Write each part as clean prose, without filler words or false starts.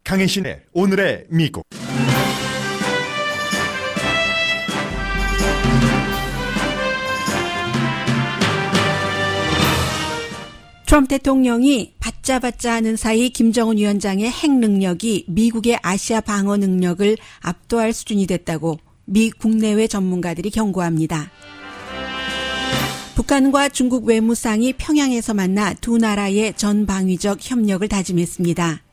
강혜신의 오늘의 미국. 트럼프 대통령이 받자받자 하는 사이 김정은 위원장의 핵 능력이 미국의 아시아 방어 능력을 압도할 수준이 됐다고 미 국내외 전문가들이 경고합니다. 북한과 중국 외무상이 평양에서 만나 두 나라의 전방위적 협력을 다짐했습니다.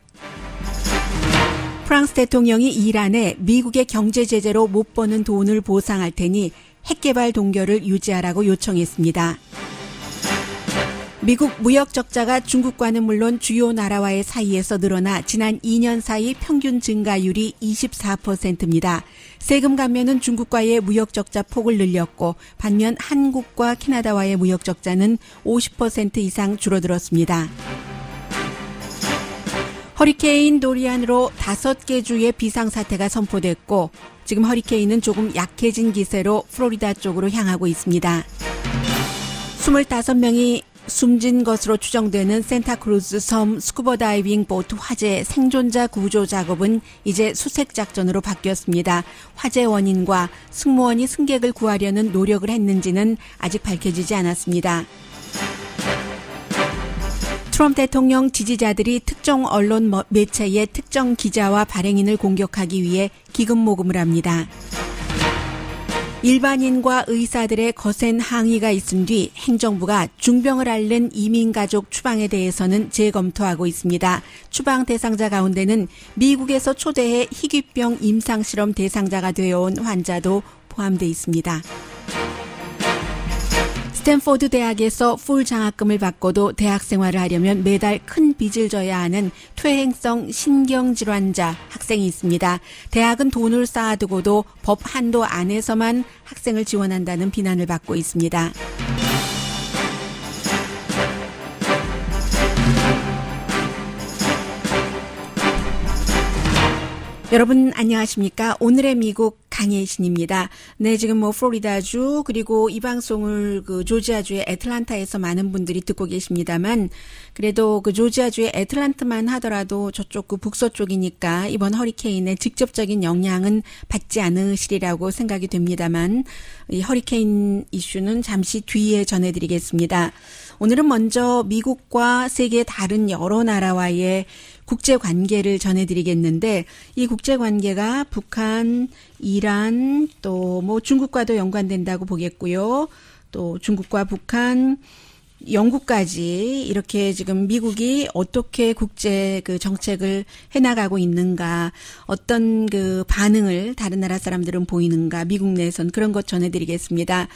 프랑스 대통령이 이란에 미국의 경제 제재로 못 버는 돈을 보상할 테니 핵개발 동결을 유지하라고 요청했습니다. 미국 무역 적자가 중국과는 물론 주요 나라와의 사이에서 늘어나 지난 2년 사이 평균 증가율이 24%입니다. 세금 감면은 중국과의 무역 적자 폭을 늘렸고 반면 한국과 캐나다와의 무역 적자는 50% 이상 줄어들었습니다. 허리케인 도리안으로 5개 주의 비상사태가 선포됐고 지금 허리케인은 조금 약해진 기세로 플로리다 쪽으로 향하고 있습니다. 25명이 숨진 것으로 추정되는 산타크루즈 섬 스쿠버 다이빙 보트 화재 생존자 구조 작업은 이제 수색 작전으로 바뀌었습니다. 화재 원인과 승무원이 승객을 구하려는 노력을 했는지는 아직 밝혀지지 않았습니다. 트럼프 대통령 지지자들이 특정 언론 매체의 특정 기자와 발행인을 공격하기 위해 기금 모금을 합니다. 일반인과 의사들의 거센 항의가 있은 뒤 행정부가 중병을 앓는 이민가족 추방에 대해서는 재검토하고 있습니다. 추방 대상자 가운데는 미국에서 초대해 희귀병 임상실험 대상자가 되어온 환자도 포함되어 있습니다. 스탠포드 대학에서 풀 장학금을 받고도 대학 생활을 하려면 매달 큰 빚을 져야 하는 퇴행성 신경질환자 학생이 있습니다. 대학은 돈을 쌓아두고도 법 한도 안에서만 학생을 지원한다는 비난을 받고 있습니다. 여러분 안녕하십니까? 오늘의 미국 강혜신입니다. 네, 지금 플로리다주 그리고 이 방송을 조지아주의 애틀란타에서 많은 분들이 듣고 계십니다만 그래도 조지아주의 애틀란타만 하더라도 저쪽 북서쪽이니까 이번 허리케인의 직접적인 영향은 받지 않으시리라고 생각이 됩니다만 이 허리케인 이슈는 잠시 뒤에 전해드리겠습니다. 오늘은 먼저 미국과 세계 다른 여러 나라와의 국제 관계를 전해드리겠는데 이 국제 관계가 북한, 이란, 또 중국과도 연관된다고 보겠고요. 또 중국과 북한, 영국까지 이렇게 지금 미국이 어떻게 국제 정책을 해나가고 있는가, 어떤 반응을 다른 나라 사람들은 보이는가, 미국 내에선 그런 것 전해드리겠습니다.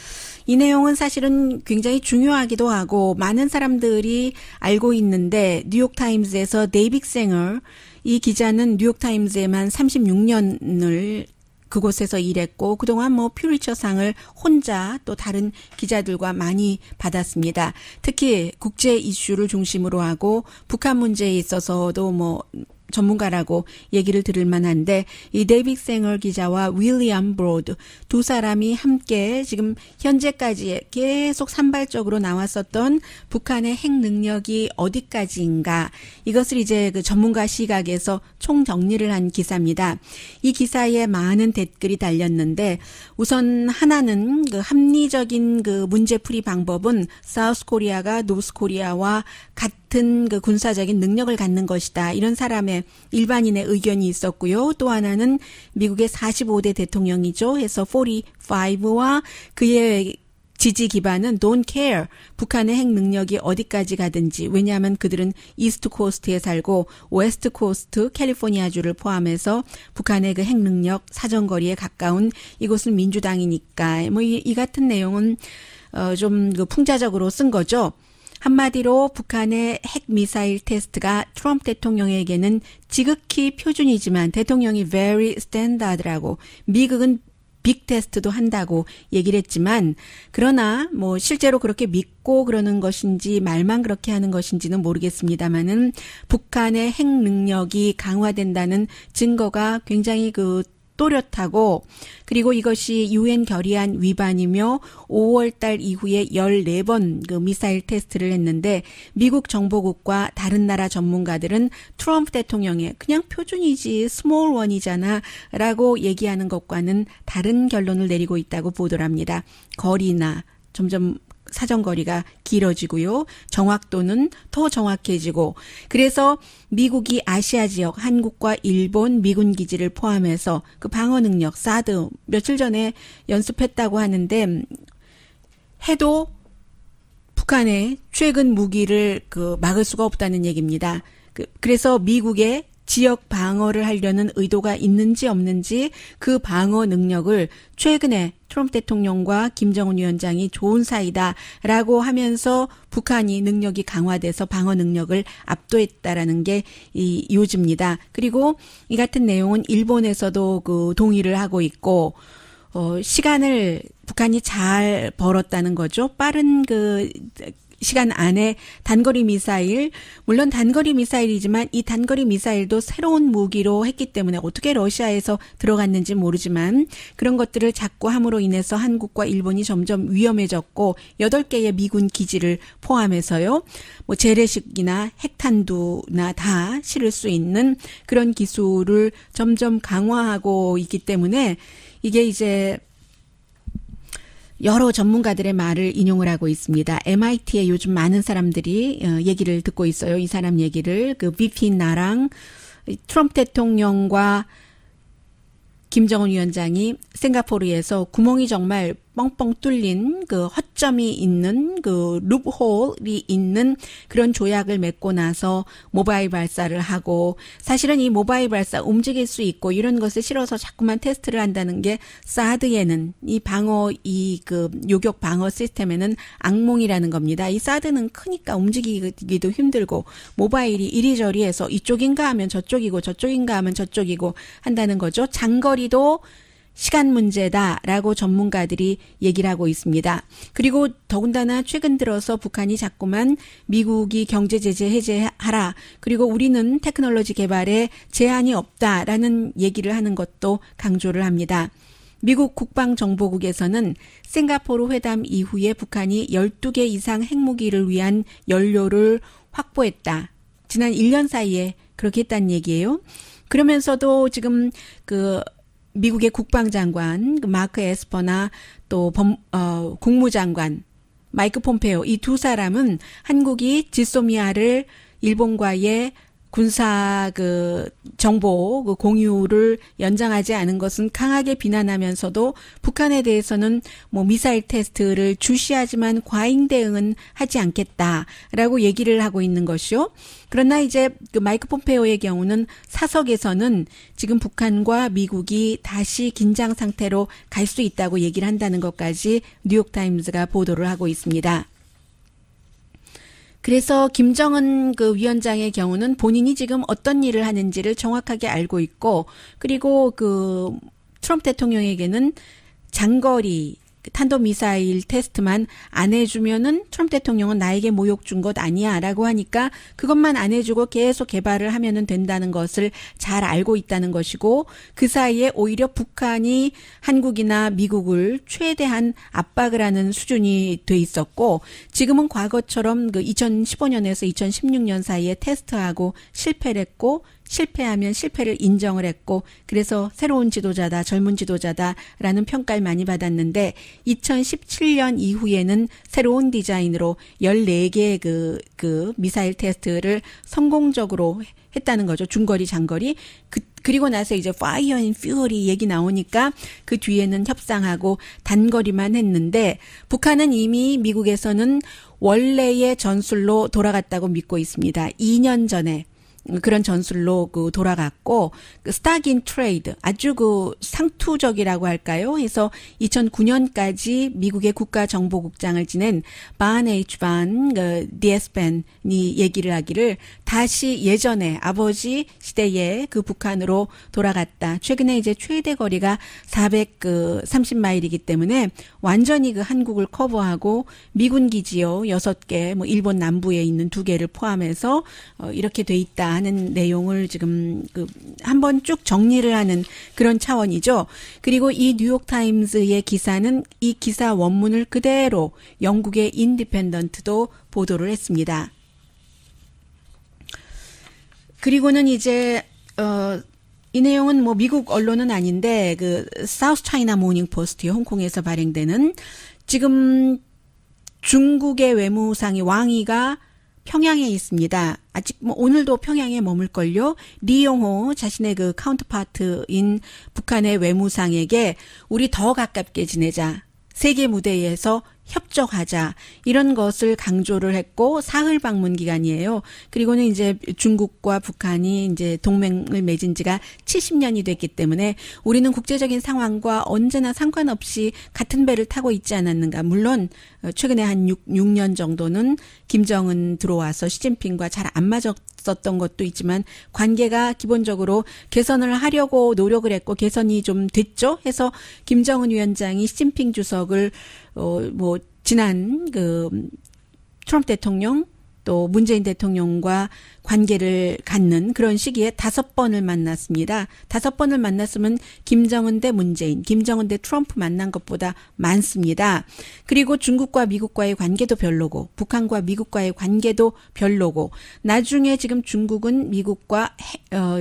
이 내용은 사실은 굉장히 중요하기도 하고 많은 사람들이 알고 있는데 뉴욕타임즈에서 데이빗 생얼 이 기자는 뉴욕타임즈에만 36년을 그곳에서 일했고 그동안 퓰리처상을 혼자 또 다른 기자들과 많이 받았습니다. 특히 국제 이슈를 중심으로 하고 북한 문제에 있어서도 전문가라고 얘기를 들을 만한데 이 데이빗 생얼 기자와 윌리엄 브로드 두 사람이 함께 지금 현재까지 계속 산발적으로 나왔었던 북한의 핵 능력이 어디까지인가 이것을 이제 전문가 시각에서 총정리를 한 기사입니다. 이 기사에 많은 댓글이 달렸는데 우선 하나는 합리적인 문제풀이 방법은 사우스 코리아가 노스 코리아와 같은 군사적인 능력을 갖는 것이다. 이런 사람의 일반인의 의견이 있었고요. 또 하나는 미국의 45대 대통령이죠. 해서 45와 그의 지지 기반은 don't care. 북한의 핵 능력이 어디까지 가든지. 왜냐하면 그들은 이스트 코스트에 살고 웨스트 코스트 캘리포니아주를 포함해서 북한의 핵 능력 사정거리에 가까운 이곳은 민주당이니까. 이 같은 내용은 좀 풍자적으로 쓴 거죠. 한마디로 북한의 핵 미사일 테스트가 트럼프 대통령에게는 지극히 표준이지만 대통령이 very standard라고 미국은 빅 테스트도 한다고 얘기를 했지만 그러나 실제로 그렇게 믿고 그러는 것인지 말만 그렇게 하는 것인지는 모르겠습니다만은 북한의 핵 능력이 강화된다는 증거가 굉장히 또렷하고 그리고 이것이 유엔 결의안 위반이며 5월 달 이후에 14번 그 미사일 테스트를 했는데 미국 정보국과 다른 나라 전문가들은 트럼프 대통령의 그냥 표준이지 스몰 원이잖아 라고 얘기하는 것과는 다른 결론을 내리고 있다고 보도를 합니다. 거리나 점점 사정거리가 길어지고요. 정확도는 더 정확해지고 그래서 미국이 아시아 지역 한국과 일본 미군 기지를 포함해서 그 방어 능력 사드 며칠 전에 연습했다고 하는데 해도 북한의 최근 무기를 그 막을 수가 없다는 얘기입니다. 그래서 미국의 지역 방어를 하려는 의도가 있는지 없는지 그 방어 능력을 최근에 트럼프 대통령과 김정은 위원장이 좋은 사이다라고 하면서 북한이 능력이 강화돼서 방어 능력을 압도했다라는 게 이 요지입니다. 그리고 이 같은 내용은 일본에서도 그 동의를 하고 있고 시간을 북한이 잘 벌었다는 거죠. 빠른 그 시간 안에 단거리 미사일, 물론 단거리 미사일이지만 이 단거리 미사일도 새로운 무기로 했기 때문에 어떻게 러시아에서 들어갔는지 모르지만 그런 것들을 자꾸 함으로 인해서 한국과 일본이 점점 위험해졌고 8개의 미군 기지를 포함해서요. 뭐 재래식이나 핵탄두나 다 실을 수 있는 그런 기술을 점점 강화하고 있기 때문에 이게 이제 여러 전문가들의 말을 인용을 하고 있습니다. MIT에 요즘 많은 사람들이 얘기를 듣고 있어요. 이 사람 얘기를. 그 비핀 나랑 트럼프 대통령과 김정은 위원장이 싱가포르에서 구멍이 정말 뻥뻥 뚫린 그 허점이 있는 그 룹홀이 있는 그런 조약을 맺고 나서 모바일 발사를 하고 사실은 이 모바일 발사 움직일 수 있고 이런 것을 실어서 자꾸만 테스트를 한다는 게 사드에는 이 방어 이 그 요격 방어 시스템에는 악몽이라는 겁니다. 이 사드는 크니까 움직이기도 힘들고 모바일이 이리저리 해서 이쪽인가 하면 저쪽이고 저쪽인가 하면 저쪽이고 한다는 거죠. 장거리도 시간 문제다라고 전문가들이 얘기를 하고 있습니다. 그리고 더군다나 최근 들어서 북한이 자꾸만 미국이 경제 제재 해제하라. 그리고 우리는 테크놀로지 개발에 제한이 없다라는 얘기를 하는 것도 강조를 합니다. 미국 국방정보국에서는 싱가포르 회담 이후에 북한이 12개 이상 핵무기를 위한 연료를 확보했다. 지난 1년 사이에 그렇게 했다는 얘기예요. 그러면서도 지금 그 미국의 국방장관 마크 에스퍼나 또 국무장관 마이크 폼페오 이 두 사람은 한국이 지소미아를 일본과의 군사 그 정보 그 공유를 연장하지 않은 것은 강하게 비난하면서도 북한에 대해서는 뭐 미사일 테스트를 주시하지만 과잉 대응은 하지 않겠다라고 얘기를 하고 있는 것이요. 그러나 이제 그 마이크 폼페오의 경우는 사석에서는 지금 북한과 미국이 다시 긴장 상태로 갈 수 있다고 얘기를 한다는 것까지 뉴욕타임즈가 보도를 하고 있습니다. 그래서 김정은 그 위원장의 경우는 본인이 지금 어떤 일을 하는지를 정확하게 알고 있고 그리고 그 트럼프 대통령에게는 장거리 탄도미사일 테스트만 안 해주면은 트럼프 대통령은 나에게 모욕 준 것 아니야 라고 하니까 그것만 안 해주고 계속 개발을 하면은 된다는 것을 잘 알고 있다는 것이고 그 사이에 오히려 북한이 한국이나 미국을 최대한 압박을 하는 수준이 돼 있었고 지금은 과거처럼 그 2015년에서 2016년 사이에 테스트하고 실패를 했고 실패하면 실패를 인정을 했고 그래서 새로운 지도자다 젊은 지도자다라는 평가를 많이 받았는데 2017년 이후에는 새로운 디자인으로 14개의 그 미사일 테스트를 성공적으로 했다는 거죠. 중거리 장거리. 그리고 나서 이제 Fire and Fury 얘기 나오니까 그 뒤에는 협상하고 단거리만 했는데 북한은 이미 미국에서는 원래의 전술로 돌아갔다고 믿고 있습니다. 2년 전에 그런 전술로 그 돌아갔고 그 스타긴 트레이드 아주 그 상투적이라고 할까요? 해서 2009년까지 미국의 국가정보국장을 지낸 반 H.반 그 DS반이 얘기를 하기를 다시 예전에 아버지 시대에 그 북한으로 돌아갔다. 최근에 이제 최대 거리가 430마일이기 때문에 완전히 그 한국을 커버하고 미군 기지요 6개, 뭐 일본 남부에 있는 2개를 포함해서 이렇게 돼 있다. 하는 내용을 지금 한번 쭉 정리를 하는 그런 차원이죠. 그리고 이 뉴욕타임스의 기사는 이 기사 원문을 그대로 영국의 인디펜던트도 보도를 했습니다. 그리고는 이제 이 내용은 뭐 미국 언론은 아닌데 사우스 차이나 모닝 포스트 홍콩에서 발행되는 지금 중국의 외무상이 왕이가 평양에 있습니다. 아직 뭐 오늘도 평양에 머물걸요. 리용호 자신의 카운터파트인 북한의 외무상에게 우리 더 가깝게 지내자. 세계 무대에서 협조하자 이런 것을 강조를 했고 사흘 방문 기간이에요. 그리고는 이제 중국과 북한이 이제 동맹을 맺은 지가 70년이 됐기 때문에 우리는 국제적인 상황과 언제나 상관없이 같은 배를 타고 있지 않았는가. 물론 최근에 한 6년 정도는 김정은 들어와서 시진핑과 잘 안 맞았었던 것도 있지만 관계가 기본적으로 개선을 하려고 노력을 했고 개선이 좀 됐죠. 해서 김정은 위원장이 시진핑 주석을 지난 트럼프 대통령 또 문재인 대통령과 관계를 갖는 그런 시기에 5번을 만났습니다. 5번을 만났으면 김정은 대 문재인, 김정은 대 트럼프 만난 것보다 많습니다. 그리고 중국과 미국과의 관계도 별로고 북한과 미국과의 관계도 별로고 나중에 지금 중국은 미국과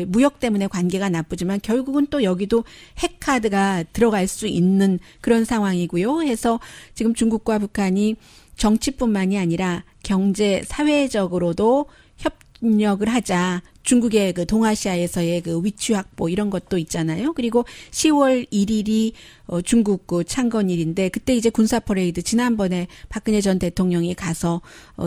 무역 때문에 관계가 나쁘지만 결국은 또 여기도 핵카드가 들어갈 수 있는 그런 상황이고요. 해서 지금 중국과 북한이 정치뿐만이 아니라 경제, 사회적으로도 협력을 하자. 중국의 동아시아에서의 위치 확보 이런 것도 있잖아요. 그리고 10월 1일이 중국 창건일인데 그때 이제 군사 퍼레이드 지난번에 박근혜 전 대통령이 가서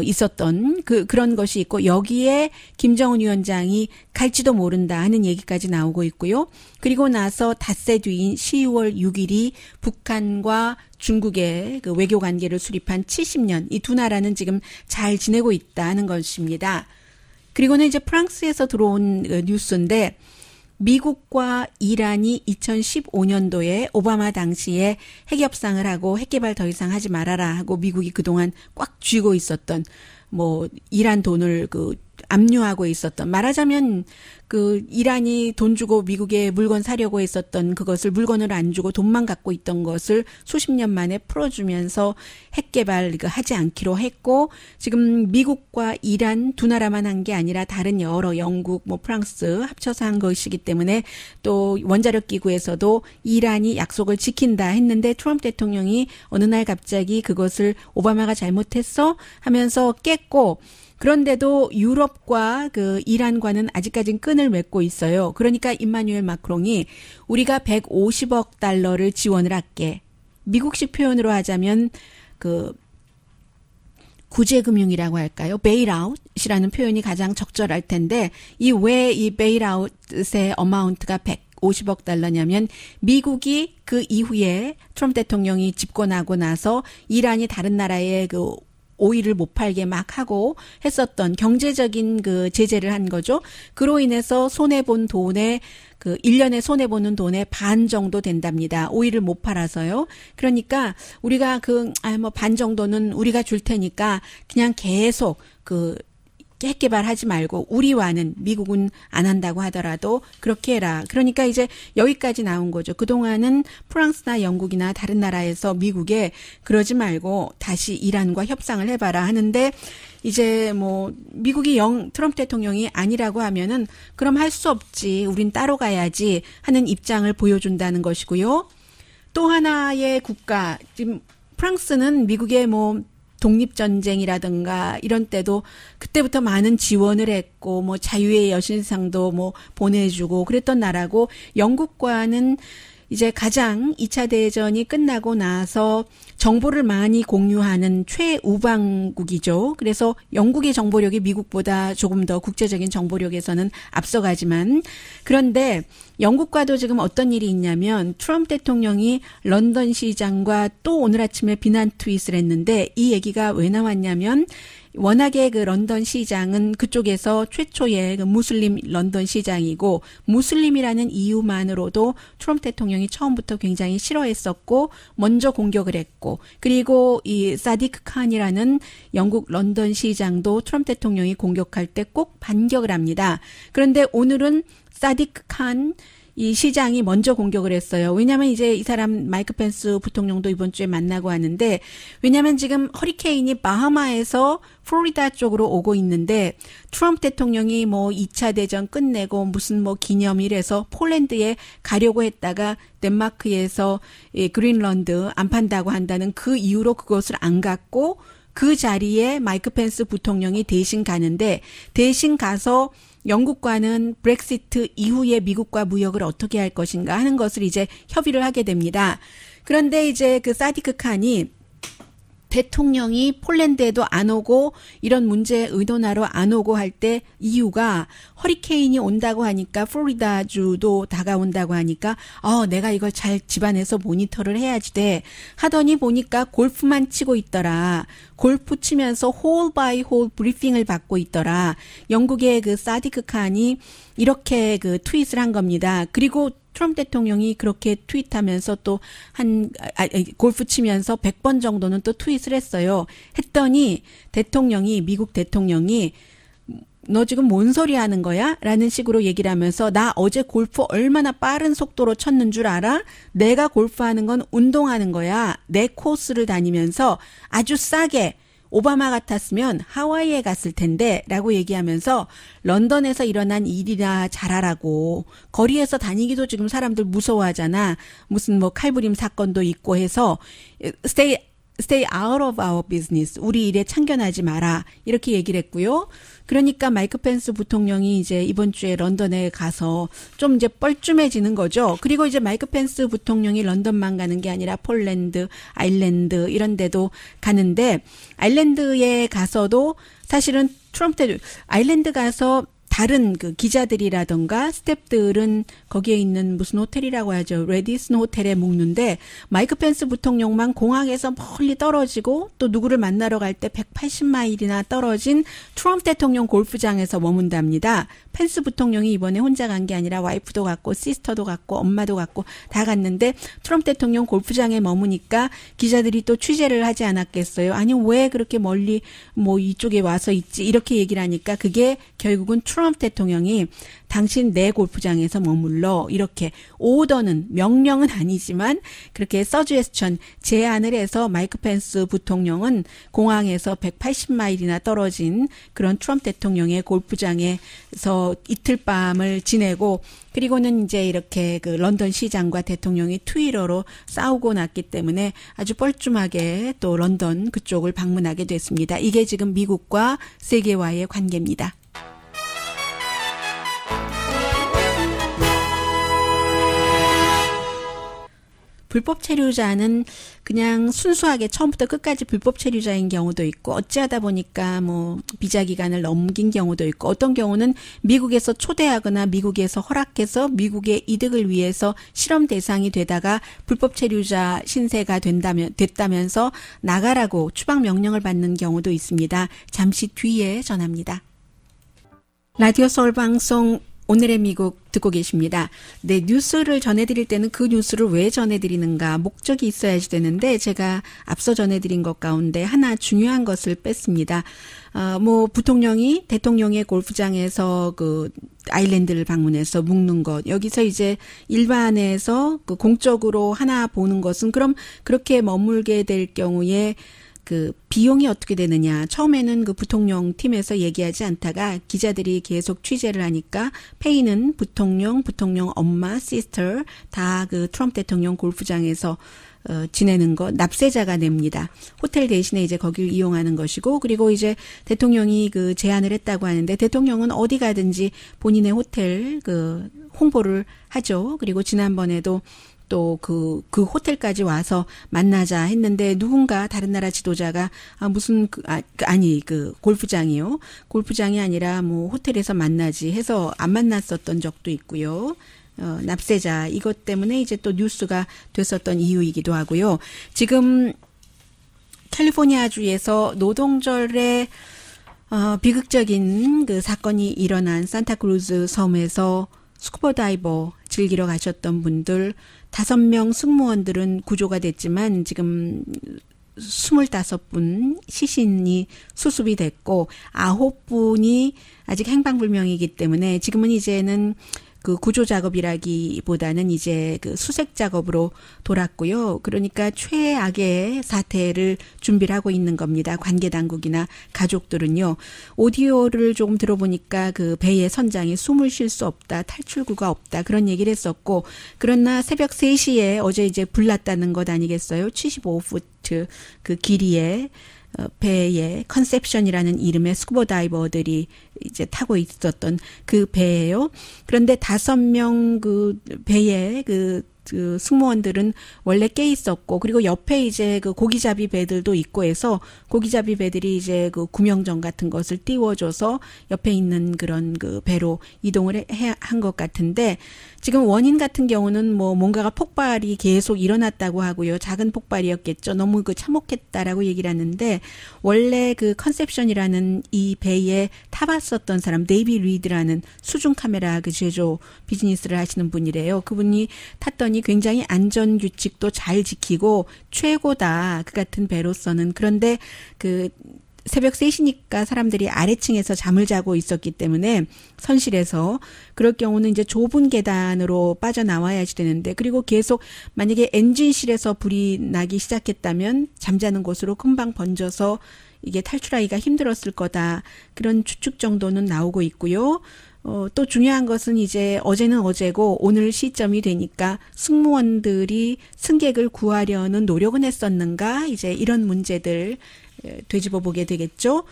있었던 그런 것이 있고 여기에 김정은 위원장이 갈지도 모른다 하는 얘기까지 나오고 있고요. 그리고 나서 닷새 뒤인 10월 6일이 북한과 중국의 외교 관계를 수립한 70년 이 두 나라는 지금 잘 지내고 있다는 것입니다. 그리고는 이제 프랑스에서 들어온 뉴스인데 미국과 이란이 2015년도에 오바마 당시에 핵협상을 하고 핵개발 더 이상 하지 말아라 하고 미국이 그동안 꽉 쥐고 있었던 이란 돈을 압류하고 있었던 말하자면 이란이 돈 주고 미국에 물건 사려고 했었던 그것을 물건을 안 주고 돈만 갖고 있던 것을 수십 년 만에 풀어주면서 핵개발 하지 않기로 했고 지금 미국과 이란 두 나라만 한 게 아니라 다른 여러 영국 프랑스 합쳐서 한 것이기 때문에 또 원자력 기구에서도 이란이 약속을 지킨다 했는데 트럼프 대통령이 어느 날 갑자기 그것을 오바마가 잘못했어 하면서 깼고 그런데도 유럽과 이란과는 아직까지는 끈을 맺고 있어요. 그러니까 임마누엘 마크롱이 우리가 150억 달러를 지원을 할게. 미국식 표현으로 하자면 구제금융이라고 할까요? 베일아웃이라는 표현이 가장 적절할 텐데 왜 이 베일아웃의 어마운트가 150억 달러냐면 미국이 그 이후에 트럼프 대통령이 집권하고 나서 이란이 다른 나라에 오일을 못 팔게 막 하고 했었던 경제적인 제재를 한 거죠. 그로 인해서 손해본 돈의 1년에 손해보는 돈의 반 정도 된답니다. 오일을 못 팔아서요. 그러니까 우리가 반 정도는 우리가 줄 테니까 그냥 계속 핵개발하지 말고 우리와는 미국은 안 한다고 하더라도 그렇게 해라. 그러니까 이제 여기까지 나온 거죠. 그동안은 프랑스나 영국이나 다른 나라에서 미국에 그러지 말고 다시 이란과 협상을 해봐라 하는데 이제 미국이 트럼프 대통령이 아니라고 하면은 그럼 할 수 없지. 우린 따로 가야지 하는 입장을 보여준다는 것이고요. 또 하나의 국가 지금 프랑스는 미국의 독립전쟁이라든가 이런 때도 그때부터 많은 지원을 했고 자유의 여신상도 보내주고 그랬던 나라고 영국과는 이제 가장 2차 대전이 끝나고 나서 정보를 많이 공유하는 최우방국이죠. 그래서 영국의 정보력이 미국보다 조금 더 국제적인 정보력에서는 앞서가지만 그런데 영국과도 지금 어떤 일이 있냐면 트럼프 대통령이 런던 시장과 또 오늘 아침에 비난 트윗을 했는데 이 얘기가 왜 나왔냐면 워낙에 그 런던 시장은 그쪽에서 최초의 그 무슬림 런던 시장이고 무슬림이라는 이유만으로도 트럼프 대통령이 처음부터 굉장히 싫어했었고 먼저 공격을 했고 그리고 이 사디크 칸이라는 영국 런던 시장도 트럼프 대통령이 공격할 때 꼭 반격을 합니다. 그런데 오늘은 사디크 칸 이 시장이 먼저 공격을 했어요. 왜냐하면 이제 이 사람 마이크 펜스 부통령도 이번 주에 만나고 하는데 왜냐하면 지금 허리케인이 바하마에서 플로리다 쪽으로 오고 있는데 트럼프 대통령이 뭐 2차 대전 끝내고 무슨 뭐 기념일에서 폴란드에 가려고 했다가 덴마크에서 그린란드 안 판다고 한다는 그 이유로 그것을 안 갔고 그 자리에 마이크 펜스 부통령이 대신 가는데 대신 가서 영국과는 브렉시트 이후에 미국과 무역을 어떻게 할 것인가 하는 것을 이제 협의를 하게 됩니다. 그런데 이제 그 사디크 칸이 대통령이 폴란드에도 안 오고 이런 문제 의논하러 안 오고 할 때 이유가 허리케인이 온다고 하니까 플로리다주도 다가온다고 하니까 내가 이걸 잘 집안에서 모니터를 해야지 돼 하더니 보니까 골프만 치고 있더라. 골프 치면서 홀 바이 홀 브리핑을 받고 있더라. 영국의 그 사디크 칸이 이렇게 그 트윗을 한 겁니다. 그리고 트럼프 대통령이 그렇게 트윗하면서 또 골프 치면서 100번 정도는 또 트윗을 했어요. 했더니 미국 대통령이 너 지금 뭔 소리 하는 거야? 라는 식으로 얘기를 하면서 나 어제 골프 얼마나 빠른 속도로 쳤는 줄 알아? 내가 골프하는 건 운동하는 거야. 내 코스를 다니면서 아주 싸게 오바마 같았으면 하와이에 갔을 텐데 라고 얘기하면서 런던에서 일어난 일이나 잘하라고 거리에서 다니기도 지금 사람들 무서워하잖아. 무슨 뭐 칼부림 사건도 있고 해서 stay out of our business. 우리 일에 참견하지 마라. 이렇게 얘기를 했고요. 그러니까 마이크 펜스 부통령이 이제 이번 주에 런던에 가서 좀 이제 뻘쭘해지는 거죠. 그리고 이제 마이크 펜스 부통령이 런던만 가는 게 아니라 폴란드, 아일랜드 이런 데도 가는데 아일랜드에 가서도 사실은 트럼프 아일랜드 가서 다른 그 기자들이라던가 스태프들은 거기에 있는 무슨 호텔이라고 하죠. 레디슨 호텔에 묵는데 마이크 펜스 부통령만 공항에서 멀리 떨어지고 또 누구를 만나러 갈 때 180마일이나 떨어진 트럼프 대통령 골프장에서 머문답니다. 펜스 부통령이 이번에 혼자 간 게 아니라 와이프도 갔고 시스터도 갔고 엄마도 갔고 다 갔는데 트럼프 대통령 골프장에 머무니까 기자들이 또 취재를 하지 않았겠어요. 아니 왜 그렇게 멀리 뭐 이쪽에 와서 있지 이렇게 얘기를 하니까 그게 결국은 트럼프 대통령이 당신 내 골프장에서 머물러 이렇게 오더는 명령은 아니지만 그렇게 서주에스천 제안을 해서 마이크 펜스 부통령은 공항에서 180마일이나 떨어진 그런 트럼프 대통령의 골프장에서 이틀 밤을 지내고 그리고는 이제 이렇게 그 런던 시장과 대통령이 트위터로 싸우고 났기 때문에 아주 뻘쭘하게 또 런던 그쪽을 방문하게 됐습니다. 이게 지금 미국과 세계와의 관계입니다. 불법 체류자는 그냥 순수하게 처음부터 끝까지 불법 체류자인 경우도 있고 어찌하다 보니까 뭐 비자 기간을 넘긴 경우도 있고 어떤 경우는 미국에서 초대하거나 미국에서 허락해서 미국의 이득을 위해서 실험 대상이 되다가 불법 체류자 신세가 됐다면서 나가라고 추방 명령을 받는 경우도 있습니다. 잠시 뒤에 전합니다. 라디오 서울 방송 오늘의 미국 듣고 계십니다. 네, 뉴스를 전해드릴 때는 그 뉴스를 왜 전해드리는가 목적이 있어야지 되는데 제가 앞서 전해드린 것 가운데 하나 중요한 것을 뺐습니다. 뭐 부통령이 대통령의 골프장에서 그 아일랜드를 방문해서 묵는 것 여기서 이제 일반에서 그 공적으로 하나 보는 것은 그럼 그렇게 머물게 될 경우에 그 비용이 어떻게 되느냐. 처음에는 그 부통령 팀에서 얘기하지 않다가 기자들이 계속 취재를 하니까 페이는 부통령 엄마, 시스터 다 그 트럼프 대통령 골프장에서 지내는 거 납세자가 냅니다. 호텔 대신에 이제 거기를 이용하는 것이고 그리고 이제 대통령이 그 제안을 했다고 하는데 대통령은 어디 가든지 본인의 호텔 그 홍보를 하죠. 그리고 지난번에도 또 그 호텔까지 와서 만나자 했는데 누군가 다른 나라 지도자가 골프장이요. 골프장이 아니라 뭐 호텔에서 만나지 해서 안 만났었던 적도 있고요. 납세자 이것 때문에 이제 또 뉴스가 됐었던 이유이기도 하고요. 지금 캘리포니아주에서 노동절에 비극적인 그 사건이 일어난 산타크루즈 섬에서 스쿠버 다이버 즐기러 가셨던 분들 5명 승무원들은 구조가 됐지만 지금 25분 시신이 수습이 됐고 9분이 아직 행방불명이기 때문에 지금은 이제는 그 구조 작업이라기보다는 이제 그 수색 작업으로 돌았고요. 그러니까 최악의 사태를 준비를 하고 있는 겁니다. 관계 당국이나 가족들은요. 오디오를 조금 들어보니까 그 배의 선장이 숨을 쉴 수 없다, 탈출구가 없다 그런 얘기를 했었고, 그러나 새벽 3시에 어제 이제 불났다는 것 아니겠어요? 75푸트 그 길이에 배에 컨셉션이라는 이름의 스쿠버 다이버들이 이제 타고 있었던 그 배예요. 그런데 5명 그 배에 그 승무원들은 원래 깨 있었고, 그리고 옆에 이제 그 고기잡이 배들도 있고 해서 고기잡이 배들이 이제 그 구명정 같은 것을 띄워줘서 옆에 있는 그런 그 배로 이동을 한 것 같은데, 지금 원인 같은 경우는 뭐 뭔가가 폭발이 계속 일어났다고 하고요. 작은 폭발이었겠죠. 너무 그 참혹했다라고 얘기를 하는데, 원래 그 컨셉션이라는 이 배에 타봤었던 사람, 네이비 리드라는 수중 카메라 그 제조 비즈니스를 하시는 분이래요. 그분이 탔더니 굉장히 안전 규칙도 잘 지키고 최고다. 그 같은 배로서는. 그런데 그 새벽 3시니까 사람들이 아래층에서 잠을 자고 있었기 때문에 선실에서, 그럴 경우는 이제 좁은 계단으로 빠져나와야지 되는데, 그리고 계속 만약에 엔진실에서 불이 나기 시작했다면 잠자는 곳으로 금방 번져서 이게 탈출하기가 힘들었을 거다. 그런 추측 정도는 나오고 있고요. 또 중요한 것은 이제 어제는 어제고 오늘 시점이 되니까 승무원들이 승객을 구하려는 노력은 했었는가? 이제 이런 문제들 되짚어 보게 되겠죠.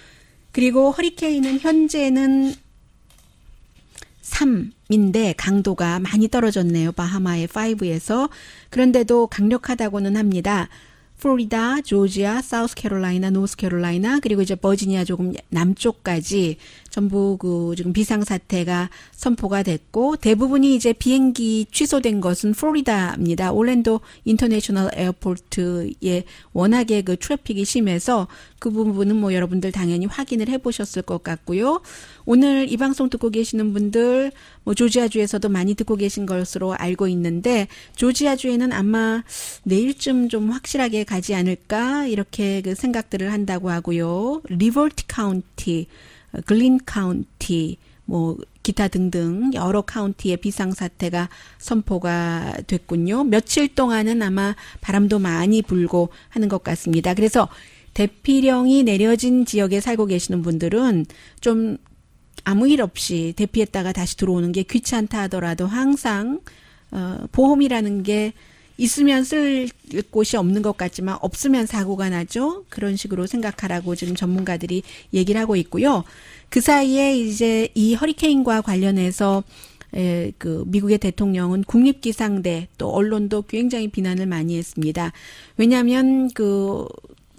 그리고 허리케인은 현재는 3인데 강도가 많이 떨어졌네요. 바하마의 5에서. 그런데도 강력하다고는 합니다. 플로리다, 조지아, 사우스캐롤라이나, 노스캐롤라이나, 그리고 이제 버지니아 조금 남쪽까지 전부 그 지금 비상사태가 선포가 됐고, 대부분이 이제 비행기 취소된 것은 플로리다입니다. 올랜도 인터내셔널 에어포트에 워낙에 그 트래픽이 심해서 그 부분은 뭐 여러분들 당연히 확인을 해보셨을 것 같고요. 오늘 이 방송 듣고 계시는 분들 뭐 조지아주에서도 많이 듣고 계신 것으로 알고 있는데, 조지아주에는 아마 내일쯤 좀 확실하게 가지 않을까 이렇게 그 생각들을 한다고 하고요. 리버티 카운티, 글린 카운티, 뭐 기타 등등 여러 카운티의 비상사태가 선포가 됐군요. 며칠 동안은 아마 바람도 많이 불고 하는 것 같습니다. 그래서 대피령이 내려진 지역에 살고 계시는 분들은 좀 아무 일 없이 대피했다가 다시 들어오는 게 귀찮다 하더라도 항상 보험이라는 게 있으면 쓸 곳이 없는 것 같지만 없으면 사고가 나죠. 그런 식으로 생각하라고 지금 전문가들이 얘기를 하고 있고요. 그 사이에 이제 이 허리케인과 관련해서 그 미국의 대통령은 국립기상대 또 언론도 굉장히 비난을 많이 했습니다. 왜냐하면 그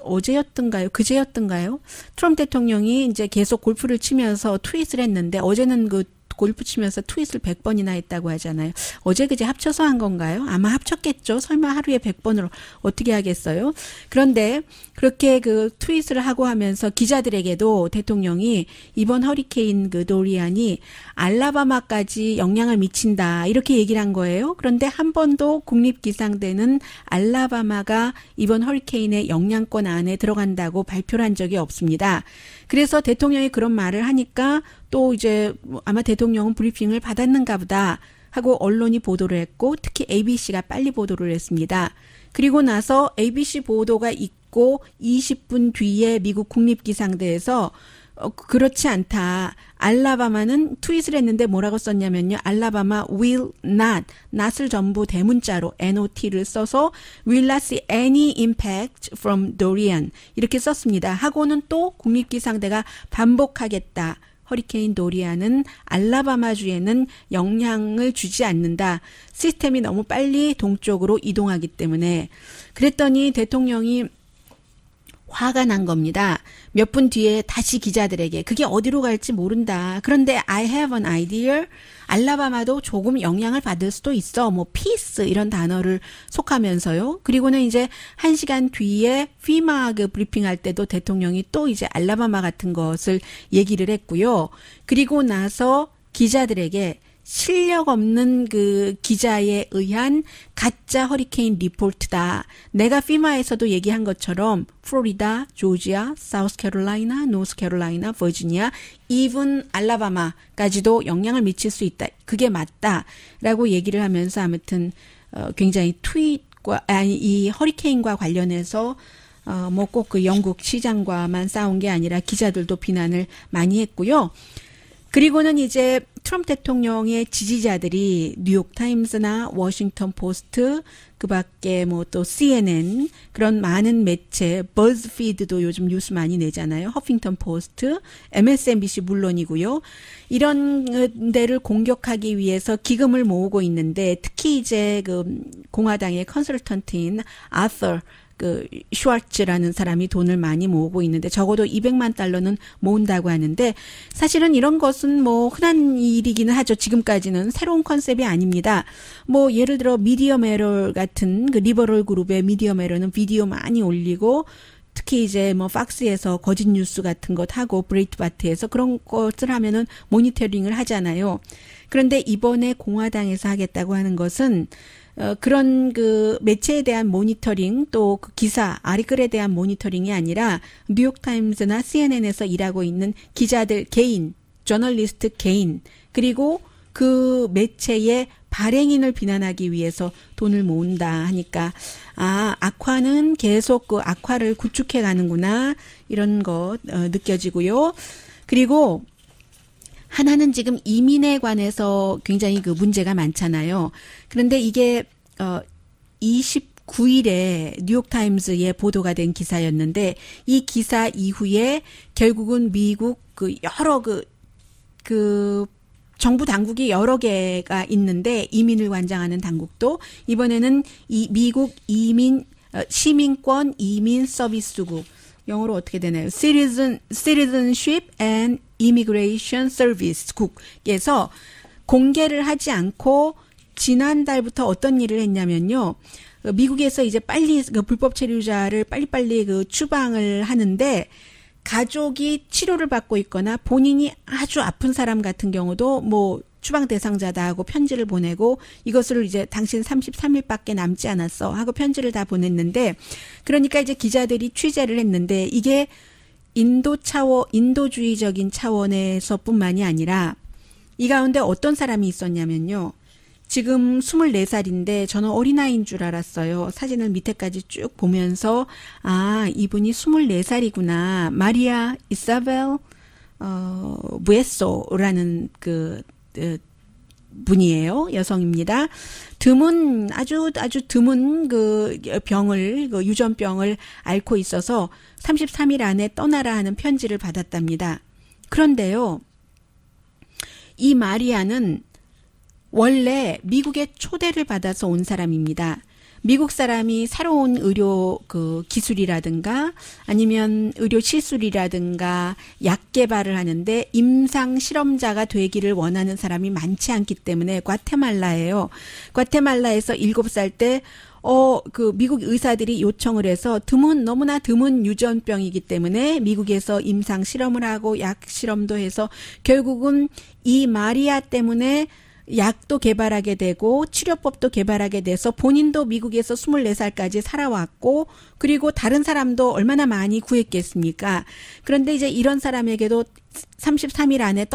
어제였던가요? 그제였던가요? 트럼프 대통령이 이제 계속 골프를 치면서 트윗을 했는데, 어제는 그 골프 치면서 트윗을 100번이나 했다고 하잖아요. 어제 그제 합쳐서 한 건가요? 아마 합쳤겠죠. 설마 하루에 100번으로 어떻게 하겠어요? 그런데 그렇게 그 트윗을 하고 하면서 기자들에게도 대통령이 이번 허리케인 그 도리안이 알라바마까지 영향을 미친다 이렇게 얘기를 한 거예요. 그런데 한 번도 국립기상대는 알라바마가 이번 허리케인의 영향권 안에 들어간다고 발표를 한 적이 없습니다. 그래서 대통령이 그런 말을 하니까 또 이제 아마 대통령은 브리핑을 받았는가 보다 하고 언론이 보도를 했고, 특히 ABC가 빨리 보도를 했습니다. 그리고 나서 ABC 보도가 있고 20분 뒤에 미국 국립기상대에서 그렇지 않다. 알라바마는 트윗을 했는데 뭐라고 썼냐면요. 알라바마 will not, not을 전부 대문자로 not를 써서 will not see any impact from Dorian 이렇게 썼습니다. 하고는 또 국립기상대가 반복하겠다. 허리케인 도리안은 알라바마주에는 영향을 주지 않는다. 시스템이 너무 빨리 동쪽으로 이동하기 때문에. 그랬더니 대통령이 화가 난 겁니다. 몇 분 뒤에 다시 기자들에게 그게 어디로 갈지 모른다. 그런데 I have an idea. 알라바마도 조금 영향을 받을 수도 있어. 뭐 peace 이런 단어를 속하면서요. 그리고는 이제 1시간 뒤에 FEMA 그 브리핑할 때도 대통령이 또 이제 알라바마 같은 것을 얘기를 했고요. 그리고 나서 기자들에게 실력 없는 그 기자에 의한 가짜 허리케인 리포트다. 내가 피마에서도 얘기한 것처럼 플로리다, 조지아, 사우스캐롤라이나, 노스캐롤라이나, 버지니아, 이븐 알라바마까지도 영향을 미칠 수 있다. 그게 맞다라고 얘기를 하면서 아무튼 굉장히 트윗과 이 허리케인과 관련해서 뭐 꼭 그 영국 시장과만 싸운 게 아니라 기자들도 비난을 많이 했고요. 그리고는 이제 트럼프 대통령의 지지자들이 뉴욕타임스나 워싱턴 포스트, 그 밖에 뭐 또 CNN, 그런 많은 매체, 버즈피드도 요즘 뉴스 많이 내잖아요. 허핑턴 포스트, MSNBC 물론이고요. 이런 데를 공격하기 위해서 기금을 모으고 있는데 특히 이제 그 공화당의 컨설턴트인 아서 그 슈왈츠라는 사람이 돈을 많이 모으고 있는데 적어도 200만 달러는 모은다고 하는데 사실은 이런 것은 뭐 흔한 일이기는 하죠. 지금까지는 새로운 컨셉이 아닙니다. 뭐 예를 들어 미디엄 에러 같은 그 리버럴 그룹의 미디엄 에러는 비디오 많이 올리고 특히 이제 뭐 팍스에서 거짓 뉴스 같은 것 하고 브레이트바트에서 그런 것을 하면은 모니터링을 하잖아요. 그런데 이번에 공화당에서 하겠다고 하는 것은 그런 그 매체에 대한 모니터링 또 그 기사, 아리글에 대한 모니터링이 아니라 뉴욕타임스나 CNN에서 일하고 있는 기자들 개인, 저널리스트 개인, 그리고 그 매체의 발행인을 비난하기 위해서 돈을 모은다 하니까 악화는 계속 그 악화를 구축해 가는구나 이런 것 느껴지고요. 그리고 하나는 지금 이민에 관해서 굉장히 그 문제가 많잖아요. 그런데 이게 29일에 뉴욕타임즈에 보도가 된 기사였는데 이 기사 이후에 결국은 미국 그 여러 그 정부 당국이 여러 개가 있는데 이민을 관장하는 당국도 이번에는 이 미국 시민권 이민 서비스국 영어로 어떻게 되나요? Citizenship and Immigration Service 국에서 공개를 하지 않고 지난달부터 어떤 일을 했냐면요. 미국에서 이제 빨리 그 불법 체류자를 빨리빨리 그 추방을 하는데 가족이 치료를 받고 있거나 본인이 아주 아픈 사람 같은 경우도 뭐 추방 대상자다 하고 편지를 보내고 이것을 이제 당신 33일밖에 남지 않았어 하고 편지를 다 보냈는데 그러니까 이제 기자들이 취재를 했는데 이게 인도주의적인 차원에서뿐만이 아니라 이 가운데 어떤 사람이 있었냐면요. 지금 24살인데 저는 어린아이인 줄 알았어요. 사진을 밑에까지 쭉 보면서 이분이 24살이구나. 마리아 이사벨 부에소라는 그 분이에요. 여성입니다. 아주 드문 그 병을, 그 유전병을 앓고 있어서 33일 안에 떠나라 하는 편지를 받았답니다. 그런데요, 이 마리아는 원래 미국의 초대를 받아서 온 사람입니다. 미국 사람이 새로운 의료 그 기술이라든가 아니면 의료 시술이라든가 약 개발을 하는데 임상 실험자가 되기를 원하는 사람이 많지 않기 때문에 과테말라예요. 과테말라에서 7살 때 그 미국 의사들이 요청을 해서 너무나 드문 유전병이기 때문에 미국에서 임상 실험을 하고 약 실험도 해서 결국은 이 마리아 때문에 약도 개발하게 되고 치료법도 개발하게 돼서 본인도 미국에서 24살까지 살아왔고 그리고 다른 사람도 얼마나 많이 구했겠습니까? 그런데 이제 이런 사람에게도 33일 안에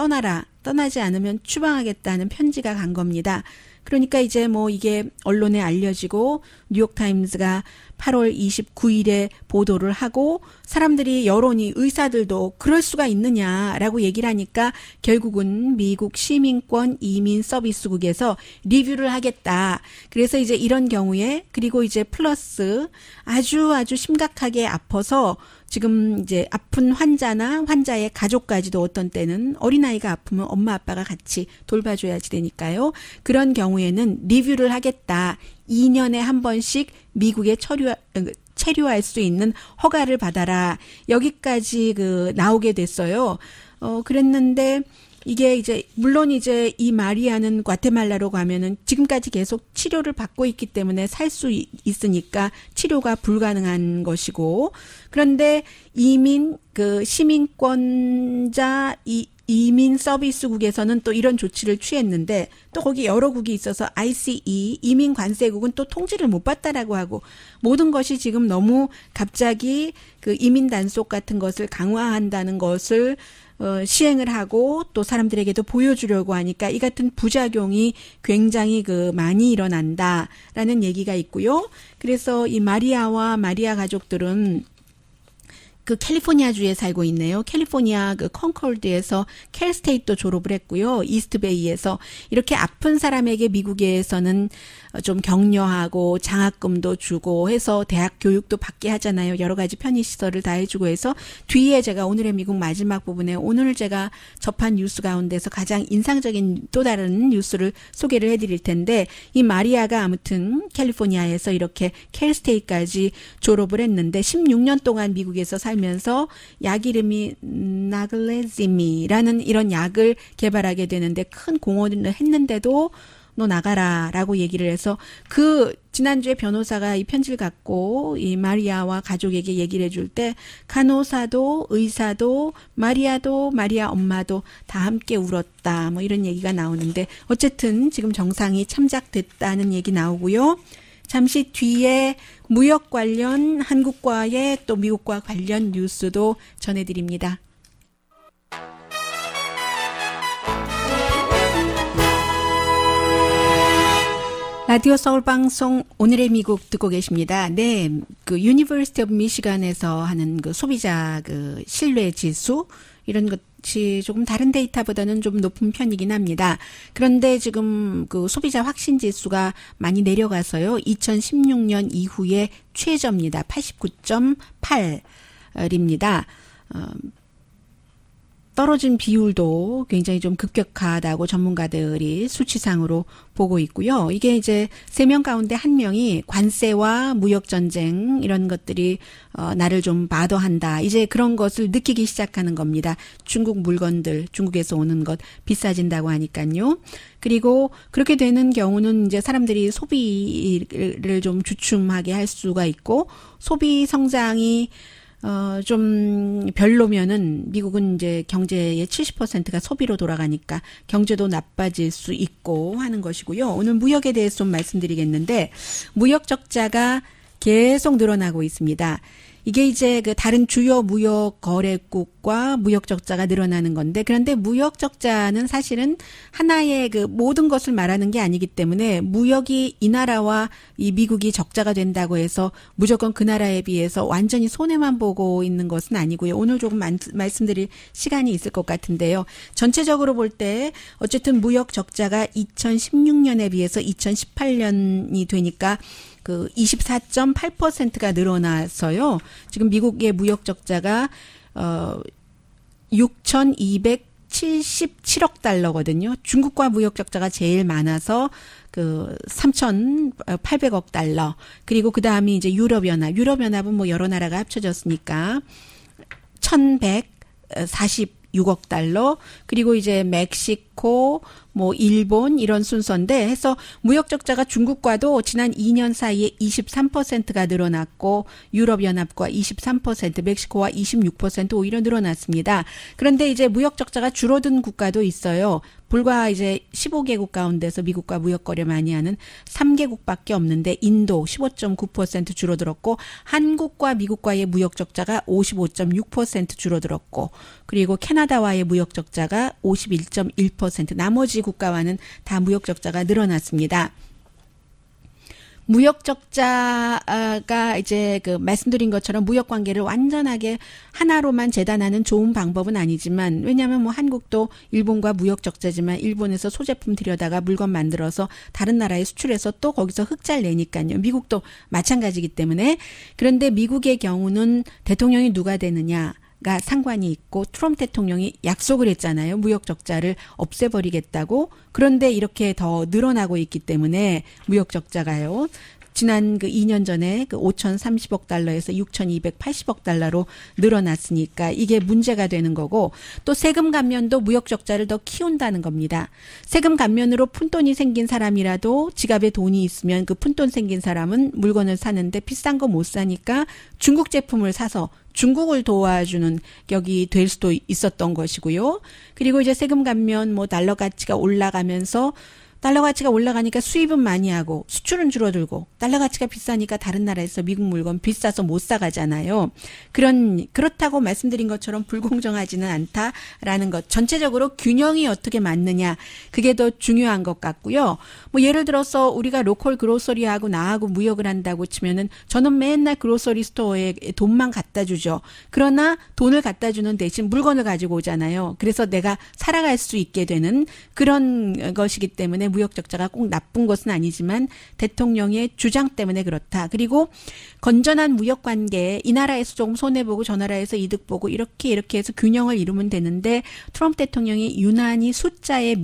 떠나지 않으면 추방하겠다는 편지가 간 겁니다. 그러니까 이제 뭐 이게 언론에 알려지고 뉴욕타임스가 8월 29일에 보도를 하고 사람들이 여론이 의사들도 그럴 수가 있느냐라고 얘기를 하니까 결국은 미국 시민권 이민 서비스국에서 리뷰를 하겠다. 그래서 이제 이런 경우에 그리고 이제 플러스 아주 심각하게 아파서 지금 이제 아픈 환자나 환자의 가족까지도 어떤 때는 어린아이가 아프면 엄마 아빠가 같이 돌봐줘야지 되니까요. 그런 경우에는 리뷰를 하겠다. 2년에 한 번씩 미국에 체류할 수 있는 허가를 받아라. 여기까지 나오게 됐어요. 그랬는데 이게 이제 물론 이제 이 마리아는 과테말라로 가면은 지금까지 계속 치료를 받고 있기 때문에 살 수 있으니까 치료가 불가능한 것이고, 그런데 이민 시민권자 이민 서비스국에서는 또 이런 조치를 취했는데 또 거기 여러 국이 있어서 ICE 이민 관세국은 또 통지를 못 받다라고 하고, 모든 것이 지금 너무 갑자기 이민 단속 같은 것을 강화한다는 것을 시행을 하고 또 사람들에게도 보여주려고 하니까 이 같은 부작용이 굉장히 많이 일어난다라는 얘기가 있고요. 그래서 이 마리아와 마리아 가족들은 캘리포니아주에 살고 있네요. 캘리포니아 컨콜드에서 캘스테이트도 졸업을 했고요. 이스트베이에서 이렇게 아픈 사람에게 미국에서는 좀 격려하고 장학금도 주고 해서 대학 교육도 받게 하잖아요. 여러 가지 편의시설을 다 해주고 해서 뒤에 제가 오늘의 미국 마지막 부분에 오늘 제가 접한 뉴스 가운데서 가장 인상적인 또 다른 뉴스를 소개를 해드릴 텐데, 이 마리아가 아무튼 캘리포니아에서 이렇게 캘스테이트까지 졸업을 했는데 16년 동안 미국에서 살면서 약 이름이 나글레지미라는 이런 약을 개발하게 되는데 큰 공헌을 했는데도 너 나가라 라고 얘기를 해서 지난주에 변호사가 이 편지를 갖고 이 마리아와 가족에게 얘기를 해줄 때 간호사도 의사도 마리아도 마리아 엄마도 다 함께 울었다 뭐 이런 얘기가 나오는데, 어쨌든 지금 정상이 참작됐다는 얘기 나오고요. 잠시 뒤에 무역 관련 한국과의 또 미국과 관련 뉴스도 전해드립니다. 라디오 서울 방송 오늘의 미국 듣고 계십니다. 네, 유니버시티 오브 미시간에서 하는 소비자 신뢰 지수 이런 것이 조금 다른 데이터보다는 좀 높은 편이긴 합니다. 그런데 지금 소비자 확신 지수가 많이 내려가서요. 2016년 이후에 최저입니다. 89.8입니다. 떨어진 비율도 굉장히 좀 급격하다고 전문가들이 수치상으로 보고 있고요. 이게 이제 3명 가운데 1명이 관세와 무역전쟁 이런 것들이 나를 좀 바더한다. 이제 그런 것을 느끼기 시작하는 겁니다. 중국 물건들, 중국에서 오는 것 비싸진다고 하니까요. 그리고 그렇게 되는 경우는 이제 사람들이 소비를 좀 주춤하게 할 수가 있고, 소비 성장이 좀 별로면은 미국은 이제 경제의 70%가 소비로 돌아가니까 경제도 나빠질 수 있고 하는 것이고요. 오늘 무역에 대해서 좀 말씀드리겠는데, 무역 적자가 계속 늘어나고 있습니다. 이게 이제 다른 주요 무역 거래국과 무역 적자가 늘어나는 건데, 그런데 무역 적자는 사실은 하나의 모든 것을 말하는 게 아니기 때문에 무역이 이 나라와 이 미국이 적자가 된다고 해서 무조건 그 나라에 비해서 완전히 손해만 보고 있는 것은 아니고요. 오늘 조금 말씀드릴 시간이 있을 것 같은데요. 전체적으로 볼 때 어쨌든 무역 적자가 2016년에 비해서 2018년이 되니까 24.8%가 늘어나서요. 지금 미국의 무역 적자가 6,277억 달러거든요. 중국과 무역 적자가 제일 많아서 3,800억 달러. 그리고 그다음이 이제 유럽연합은 뭐 여러 나라가 합쳐졌으니까 1,146억 달러. 그리고 이제 멕시코, 뭐 일본 이런 순서인데 해서 무역 적자가 중국과도 지난 2년 사이에 23%가 늘어났고, 유럽연합과 23%, 멕시코와 26% 오히려 늘어났습니다. 그런데 이제 무역 적자가 줄어든 국가도 있어요. 불과 이제 15개국 가운데서 미국과 무역 거래 많이 하는 3개국밖에 없는데, 인도 15.9% 줄어들었고, 한국과 미국과의 무역 적자가 55.6% 줄어들었고, 그리고 캐나다와의 무역 적자가 51.1%, 나머지 국가와는 다 무역 적자가 늘어났습니다. 무역 적자가 이제 말씀드린 것처럼 무역 관계를 완전하게 하나로만 재단하는 좋은 방법은 아니지만, 왜냐하면 뭐 한국도 일본과 무역 적자지만 일본에서 소제품 들여다가 물건 만들어서 다른 나라에 수출해서 또 거기서 흑자를 내니까요. 미국도 마찬가지이기 때문에. 그런데 미국의 경우는 대통령이 누가 되느냐 가 상관이 있고, 트럼프 대통령이 약속을 했잖아요. 무역 적자를 없애버리겠다고. 그런데 이렇게 더 늘어나고 있기 때문에 무역 적자가요. 지난 그 2년 전에 그 5,030억 달러에서 6,280억 달러로 늘어났으니까 이게 문제가 되는 거고 또 세금 감면도 무역 적자를 더 키운다는 겁니다. 세금 감면으로 푼돈이 생긴 사람이라도 지갑에 돈이 있으면 그 푼돈 생긴 사람은 물건을 사는데 비싼 거 못 사니까 중국 제품을 사서 중국을 도와주는 격이 될 수도 있었던 것이고요. 그리고 이제 세금 감면 뭐 달러 가치가 올라가면서 달러 가치가 올라가니까 수입은 많이 하고 수출은 줄어들고 달러 가치가 비싸니까 다른 나라에서 미국 물건 비싸서 못 사가잖아요. 그렇다고 말씀드린 것처럼 불공정하지는 않다라는 것. 전체적으로 균형이 어떻게 맞느냐. 그게 더 중요한 것 같고요. 뭐 예를 들어서 우리가 로컬 그로서리하고 나하고 무역을 한다고 치면은 저는 맨날 그로서리 스토어에 돈만 갖다 주죠. 그러나 돈을 갖다 주는 대신 물건을 가지고 오잖아요. 그래서 내가 살아갈 수 있게 되는 그런 것이기 때문에 무역 적자가 꼭 나쁜 것은 아니지만 대통령의 주장 때문에 그렇다. 그리고 건전한 무역 관계, 이 나라에서 조금 손해보고 저 나라에서 이득 보고 이렇게 해서 균형을 이루면 되는데 트럼프 대통령이 유난히 숫자에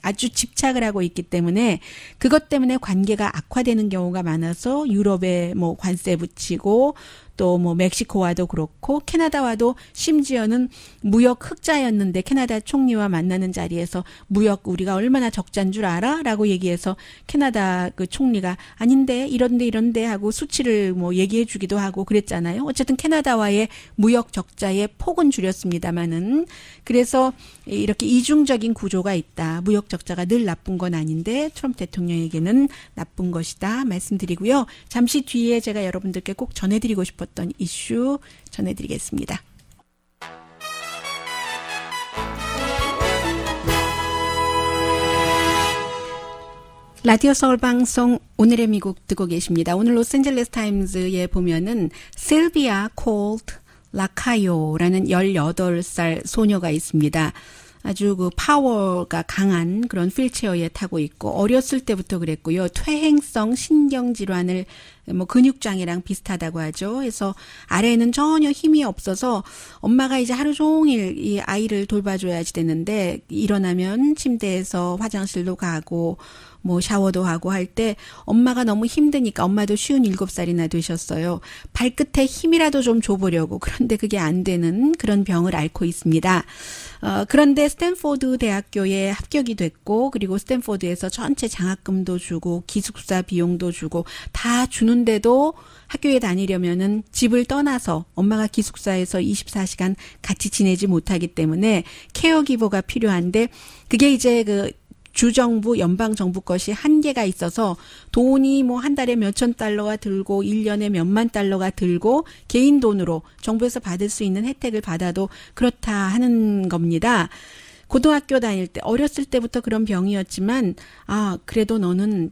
아주 집착을 하고 있기 때문에 그것 때문에 관계가 악화되는 경우가 많아서 유럽에 뭐 관세 붙이고 또 뭐 멕시코와도 그렇고 캐나다와도 심지어는 무역 흑자였는데 캐나다 총리와 만나는 자리에서 무역 우리가 얼마나 적자인 줄 알아? 라고 얘기해서 캐나다 그 총리가 아닌데 이런데 하고 수치를 뭐 얘기해 주기도 하고 그랬잖아요. 어쨌든 캐나다와의 무역 적자의 폭은 줄였습니다마는 그래서 이렇게 이중적인 구조가 있다. 무역 적자가 늘 나쁜 건 아닌데 트럼프 대통령에게는 나쁜 것이다 말씀드리고요. 잠시 뒤에 제가 여러분들께 꼭 전해드리고 싶었던 이슈 전해드리겠습니다. 라디오 서울 방송 오늘의 미국 듣고 계십니다. 오늘 로스앤젤레스 타임즈에 보면은 실비아 콜트 라카요라는 18살 소녀가 있습니다. 아주 그 파워가 강한 그런 휠체어에 타고 있고 어렸을 때부터 그랬고요. 퇴행성 신경질환을 뭐 근육장애랑 비슷하다고 하죠. 그래서 아래에는 전혀 힘이 없어서 엄마가 이제 하루 종일 이 아이를 돌봐줘야지 되는데 일어나면 침대에서 화장실도 가고 뭐 샤워도 하고 할 때 엄마가 너무 힘드니까 엄마도 57살이나 되셨어요. 발끝에 힘이라도 좀 줘보려고. 그런데 그게 안 되는 그런 병을 앓고 있습니다. 그런데 스탠포드 대학교에 합격이 됐고 그리고 스탠포드에서 전체 장학금도 주고 기숙사 비용도 주고 다 주는데도 학교에 다니려면은 집을 떠나서 엄마가 기숙사에서 24시간 같이 지내지 못하기 때문에 케어기버가 필요한데 그게 이제 그 주정부, 연방정부 것이 한계가 있어서 돈이 뭐 한 달에 몇천 달러가 들고 1년에 몇만 달러가 들고 개인 돈으로 정부에서 받을 수 있는 혜택을 받아도 그렇다 하는 겁니다. 고등학교 다닐 때 어렸을 때부터 그런 병이었지만 그래도 너는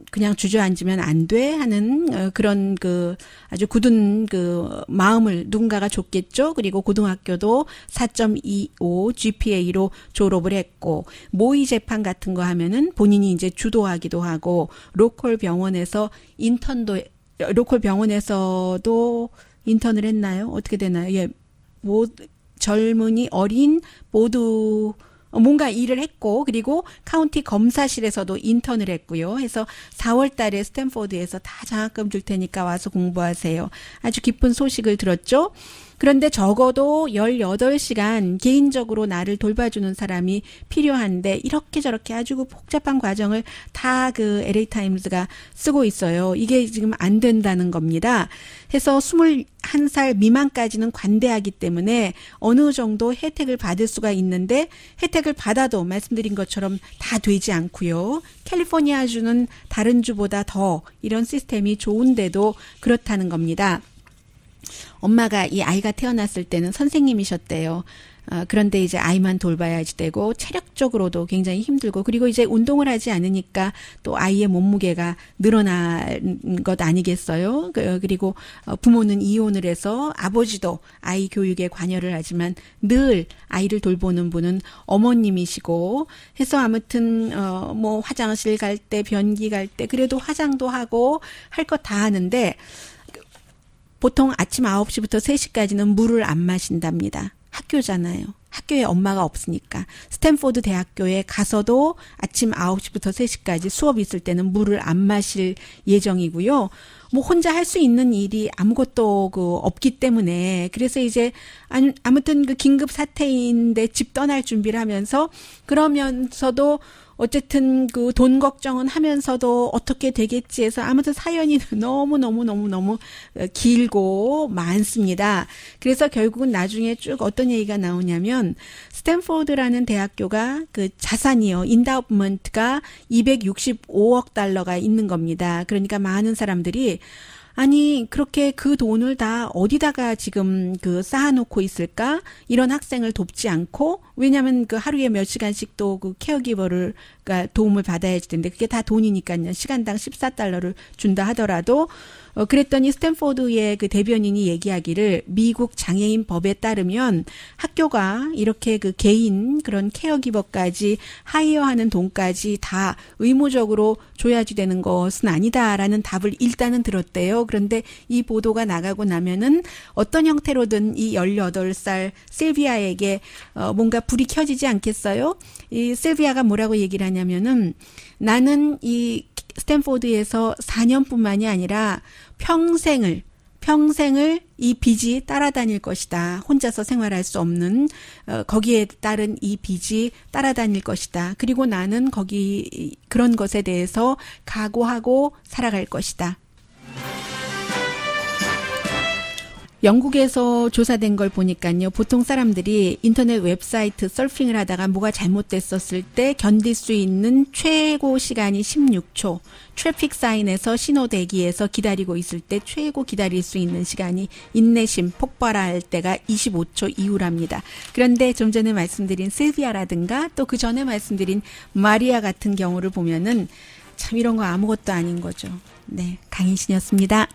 그냥 주저앉으면 안 돼 하는 그런 그 아주 굳은 그 마음을 누군가가 줬겠죠. 그리고 고등학교도 4.25 GPA로 졸업을 했고 모의 재판 같은 거 하면은 본인이 이제 주도하기도 하고 로컬 병원에서도 인턴을 했나요? 어떻게 되나요? 예. 젊은이 어린 모두 뭔가 일을 했고 그리고 카운티 검사실에서도 인턴을 했고요. 해서 4월 달에 스탠포드에서 다 장학금 줄 테니까 와서 공부하세요. 아주 기쁜 소식을 들었죠. 그런데 적어도 18시간 개인적으로 나를 돌봐주는 사람이 필요한데 이렇게 저렇게 아주 복잡한 과정을 다 그 LA 타임즈가 쓰고 있어요. 이게 지금 안 된다는 겁니다. 해서 21살 미만까지는 관대하기 때문에 어느 정도 혜택을 받을 수가 있는데 혜택을 받아도 말씀드린 것처럼 다 되지 않고요. 캘리포니아주는 다른 주보다 더 이런 시스템이 좋은데도 그렇다는 겁니다. 엄마가 이 아이가 태어났을 때는 선생님이셨대요. 그런데 이제 아이만 돌봐야지 되고 체력적으로도 굉장히 힘들고 그리고 이제 운동을 하지 않으니까 또 아이의 몸무게가 늘어난 것 아니겠어요? 그리고 부모는 이혼을 해서 아버지도 아이 교육에 관여를 하지만 늘 아이를 돌보는 분은 어머님이시고 해서 아무튼 뭐 화장실 갈 때 변기 갈 때 그래도 화장도 하고 할 것 다 하는데 보통 아침 9시부터 3시까지는 물을 안 마신답니다. 학교잖아요. 학교에 엄마가 없으니까. 스탠포드 대학교에 가서도 아침 9시부터 3시까지 수업 있을 때는 물을 안 마실 예정이고요. 뭐 혼자 할 수 있는 일이 아무것도 없기 때문에 그래서 이제 아무튼 긴급 사태인데 집 떠날 준비를 하면서 그러면서도 어쨌든 돈 걱정은 하면서도 어떻게 되겠지 해서 아무튼 사연이 너무 길고 많습니다. 그래서 결국은 나중에 쭉 어떤 얘기가 나오냐면 스탠포드라는 대학교가 자산이요. 인다우먼트가 265억 달러가 있는 겁니다. 그러니까 많은 사람들이 아니 그렇게 그 돈을 다 어디다가 지금 쌓아놓고 있을까? 이런 학생을 돕지 않고 왜냐하면 하루에 몇 시간씩 또 케어기버를 도움을 받아야 할 텐데 그게 다 돈이니까요. 시간당 14달러를 준다 하더라도 그랬더니 스탠포드의 대변인이 얘기하기를 미국 장애인 법에 따르면 학교가 이렇게 개인 그런 케어기버까지 하이어하는 돈까지 다 의무적으로 줘야지 되는 것은 아니다라는 답을 일단은 들었대요. 그런데 이 보도가 나가고 나면은 어떤 형태로든 이 18살 실비아에게 뭔가 불이 켜지지 않겠어요? 이 실비아가 뭐라고 얘기를 하냐면은 나는 이 스탠포드에서 4년뿐만이 아니라 평생을 이 빚이 따라다닐 것이다. 혼자서 생활할 수 없는 거기에 따른 이 빚이 따라다닐 것이다. 그리고 나는 그런 것에 대해서 각오하고 살아갈 것이다. 영국에서 조사된 걸 보니까요. 보통 사람들이 인터넷 웹사이트 서핑을 하다가 뭐가 잘못됐었을 때 견딜 수 있는 최고 시간이 16초. 트래픽 사인에서 신호 대기에서 기다리고 있을 때 최고 기다릴 수 있는 시간이 인내심 폭발할 때가 25초 이후랍니다. 그런데 좀 전에 말씀드린 실비아라든가 또 그 전에 말씀드린 마리아 같은 경우를 보면은 참 이런 거 아무것도 아닌 거죠. 네, 강인신이었습니다.